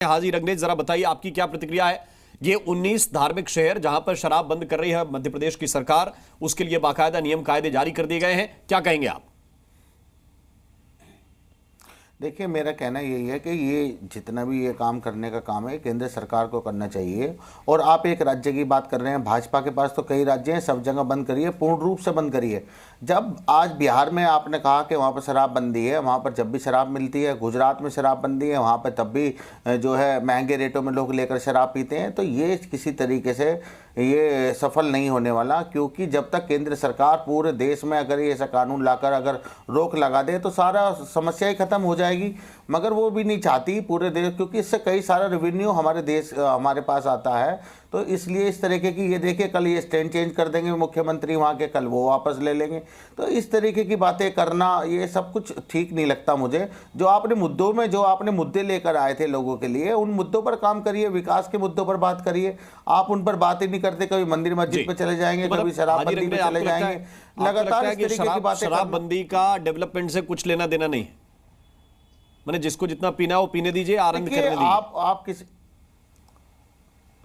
हाजी रंगनेज, जरा बताइए आपकी क्या प्रतिक्रिया है। ये 19 धार्मिक शहर जहां पर शराब बंद कर रही है मध्य प्रदेश की सरकार, उसके लिए बाकायदा नियम कायदे जारी कर दिए गए हैं, क्या कहेंगे आप? देखिए, मेरा कहना यही है कि ये जितना भी ये काम करने का काम है केंद्र सरकार को करना चाहिए। और आप एक राज्य की बात कर रहे हैं, भाजपा के पास तो कई राज्य हैं, सब जगह बंद करिए, पूर्ण रूप से बंद करिए। जब आज बिहार में आपने कहा कि वहाँ पर शराबबंदी है, वहाँ पर जब भी शराब मिलती है, गुजरात में शराबबंदी है, वहाँ पर तब भी जो है महंगे रेटों में लोग लेकर शराब पीते हैं। तो ये किसी तरीके से ये सफल नहीं होने वाला, क्योंकि जब तक केंद्र सरकार पूरे देश में अगर ये ऐसा कानून लाकर अगर रोक लगा दे तो सारा समस्या ही खत्म हो जाएगी। मगर वो भी नहीं चाहती पूरे देश, क्योंकि इससे कई सारा रेवेन्यू हमारे पास आता है। तो इसलिए इस तरीके की, ये देखिए कल ये स्टैंड चेंज कर देंगे मुख्यमंत्री वहाँ के, कल वो वापस ले लेंगे। तो इस तरीके की बातें करना, ये सब कुछ ठीक नहीं लगता मुझे। जो आपने मुद्दे लेकर आए थे लोगों के लिए, उन मुद्दों पर काम करिए, विकास के मुद्दों पर बात करिए। आप उन पर बात ही नहीं करते, कभी मंदिर मस्जिद पे चले जाएंगे, कभी शराबबंदी पे चले जाएंगे। लगातार इस तरीके की बातें। शराबबंदी का डेवलपमेंट से कुछ लेना देना नहीं है, मैंने जिसको जितना पीना वो पीने दीजिए, आनंद करने दीजिए। आप किसी,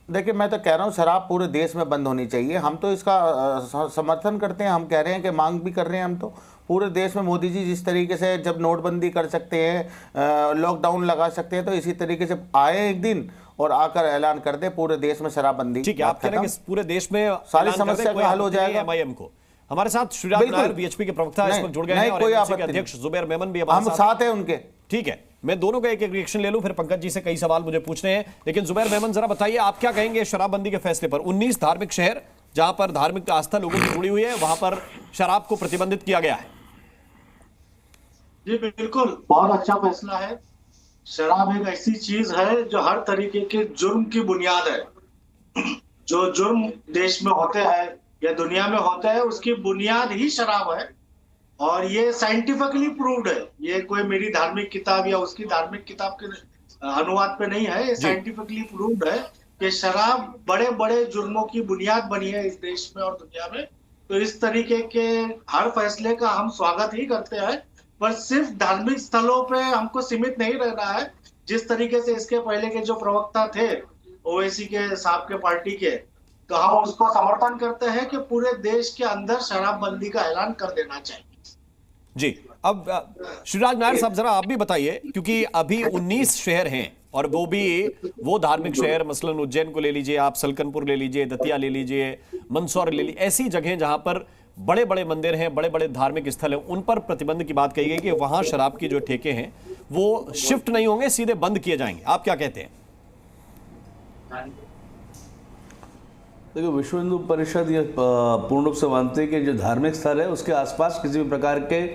देखिए मैं तो कह रहा हूँ शराब पूरे देश में बंद होनी चाहिए। हम तो इसका समर्थन करते हैं, हम कह रहे हैं कि मांग भी कर रहे हैं हम तो। पूरे देश में मोदी जी जिस तरीके से जब नोटबंदी कर सकते हैं, लॉकडाउन लगा सकते हैं, तो इसी तरीके से आए एक दिन और आकर ऐलान कर दे पूरे देश में शराबबंदी। ठीक है, आप कह रहे हैं कि पूरे देश में सारी समस्या का हल हो जाएगा। एमआईएम को हमारे साथ श्रीराम नायर बीएचपी के प्रवक्ता इस वक्त जुड़ गए हैं और एमएनसी के अध्यक्ष जुबैर मेमन भी हम साथ हैं उनके। ठीक है, मैं दोनों का एक एक रिएक्शन ले लूं, फिर पंकज जी से कई सवाल मुझे पूछने हैं। लेकिन जुबैर मेमन, जरा बताइए आप क्या कहेंगे शराबबंदी के फैसले पर। 19 धार्मिक शहर जहां पर धार्मिक आस्था लोगों की जुड़ी हुई है, वहां पर शराब को प्रतिबंधित किया गया है। जी बिल्कुल, बहुत अच्छा फैसला है। शराब एक ऐसी चीज है जो हर तरीके के जुर्म की बुनियाद है। जो जुर्म देश में होते हैं या दुनिया में होते हैं, उसकी बुनियाद ही शराब है। और ये साइंटिफिकली प्रूव्ड है। ये कोई मेरी धार्मिक किताब या उसकी धार्मिक किताब के अनुवाद पे नहीं है, ये साइंटिफिकली प्रूव्ड है कि शराब बड़े बड़े जुर्मों की बुनियाद बनी है इस देश में और दुनिया में। तो इस तरीके के हर फैसले का हम स्वागत ही करते हैं, पर सिर्फ धार्मिक स्थलों पे हमको सीमित नहीं रहना है। जिस तरीके से इसके पहले के जो प्रवक्ता थे ओवैसी के साहब के पार्टी के, तो हम उसको समर्थन करते हैं कि पूरे देश के अंदर शराबबंदी का ऐलान कर देना चाहिए। जी, अब श्रीराज नायर साहब जरा आप भी बताइए, क्योंकि अभी 19 शहर हैं और वो भी वो धार्मिक शहर, मसलन उज्जैन को ले लीजिए आप, सलकनपुर ले लीजिए, दतिया ले लीजिए, मंदसौर ले लीजिए, ऐसी जगह जहां पर बड़े बड़े मंदिर हैं, बड़े बड़े धार्मिक स्थल हैं, उन पर प्रतिबंध की बात कही गई कि वहां शराब की जो ठेके हैं वो शिफ्ट नहीं होंगे, सीधे बंद किए जाएंगे। आप क्या कहते हैं? देखिए, विश्व हिंदू परिषद ये पूर्ण रूप से मानती है कि जो धार्मिक स्थल है उसके आसपास किसी भी प्रकार के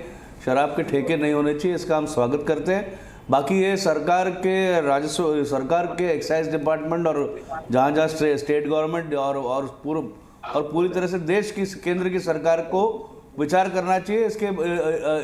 शराब के ठेके नहीं होने चाहिए। इसका हम स्वागत करते हैं। बाकी ये सरकार के राजस्व, सरकार के एक्साइज डिपार्टमेंट और जहाँ जहाँ स्टेट गवर्नमेंट और पूरी तरह से देश की केंद्र की सरकार को विचार करना चाहिए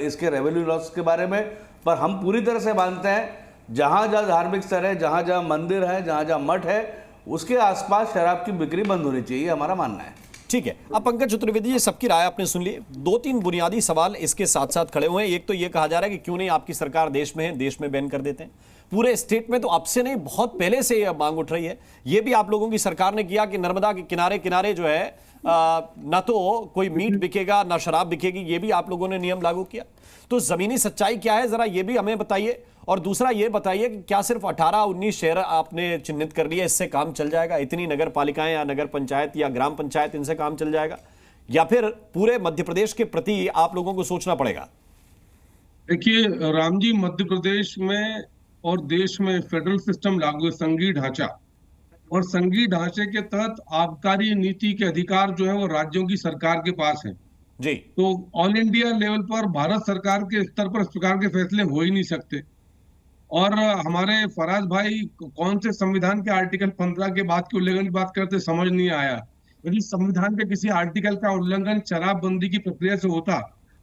इसके रेवेन्यू लॉस के बारे में। पर हम पूरी तरह से मानते हैं जहाँ जहाँ धार्मिक स्थल है, जहाँ जहाँ मंदिर है, जहाँ जहाँ मठ है, उसके आसपास शराब की बिक्री बंद होनी चाहिए, हमारा मानना है। ठीक है, अब पंकज चतुर्वेदी जी, सबकी राय आपने सुन ली। 2-3 बुनियादी सवाल इसके साथ साथ खड़े हुए हैं। एक तो यह कहा जा रहा है कि क्यों नहीं आपकी सरकार देश में है, देश में बैन कर देते हैं। पूरे स्टेट में तो अब से नहीं, बहुत पहले से यह मांग उठ रही है। यह भी आप लोगों की सरकार ने किया कि नर्मदा के किनारे किनारे जो है ना तो कोई मीट बिकेगा ना शराब बिकेगी, यह भी आप लोगों ने नियम लागू किया। तो जमीनी सच्चाई क्या है, जरा यह भी हमें बताइए। और दूसरा ये बताइए कि क्या सिर्फ 18-19 शहर आपने चिन्हित कर लिया, इससे काम चल जाएगा? इतनी नगर पालिकाएं या नगर पंचायत या ग्राम पंचायत, इनसे काम चल जाएगा, या फिर पूरे मध्य प्रदेश के प्रति आप लोगों को सोचना पड़ेगा? देखिए राम जी, मध्य प्रदेश में और देश में फेडरल सिस्टम लागू है, संघीय ढांचा, और संघीय ढांचे के तहत आबकारी नीति के अधिकार जो है वो राज्यों की सरकार के पास है जी। तो ऑल इंडिया लेवल पर भारत सरकार के स्तर पर इस प्रकार के फैसले हो ही नहीं सकते। और हमारे फराज भाई कौन से संविधान के आर्टिकल 15 के बाद के उल्लंघन की बात करते, समझ नहीं आया। यदि संविधान के किसी आर्टिकल का उल्लंघन शराबबंदी की प्रक्रिया से होता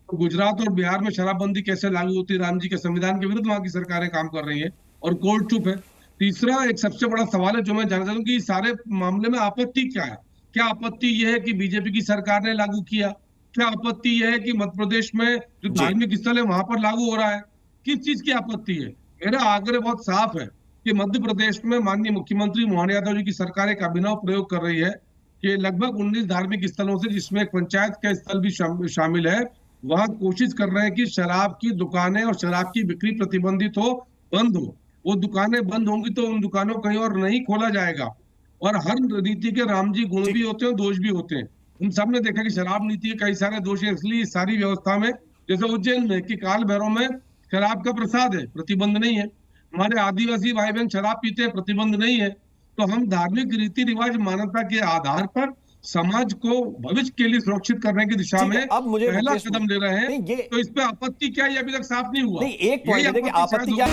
तो गुजरात और बिहार में शराबबंदी कैसे लागू होती? राम जी के संविधान के विरुद्ध वहां की सरकारें काम कर रही है और कोर्ट चुप है। तीसरा एक सबसे बड़ा सवाल है जो मैं जानना चाहता हूँ कि सारे मामले में आपत्ति क्या है? क्या आपत्ति यह है कि बीजेपी की सरकार ने लागू किया? क्या आपत्ति यह है कि मध्य प्रदेश में जो धार्मिक स्थल है वहां पर लागू हो रहा है? किस चीज की आपत्ति है? मेरा आग्रह बहुत साफ है कि मध्य प्रदेश में माननीय मुख्यमंत्री मोहन यादव जी की सरकार एक अभिनव प्रयोग कर रही है कि लगभग 19 धार्मिक स्थलों से, जिसमें एक पंचायत का स्थल भी शामिल है, वहां कोशिश कर रहे हैं कि शराब की दुकानें और शराब की बिक्री प्रतिबंधित हो, बंद हो। वो दुकानें बंद होंगी तो उन दुकानों को कहीं और नहीं खोला जाएगा। और हर नीति के राम जी गुण भी होते हैं, दोष भी होते हैं। हम सब ने देखा कि शराब नीति के कई सारे दोष है, इसलिए सारी व्यवस्था में, जैसे उज्जैन में कि काल भैरव में शराब का प्रसाद है, प्रतिबंध नहीं है। हमारे आदिवासी भाई बहन शराब पीते हैं, प्रतिबंध नहीं है। तो हम धार्मिक रीति रिवाज मान्यता के आधार पर समाज को भविष्य के लिए सुरक्षित करने की दिशा में अब मुझे पहला कदम ले रहे हैं। नहीं, तो इस पे आपत्ति क्या है, ये अभी तक साफ नहीं हुआ। नहीं, एक पॉइंट है कि आपत्ति क्या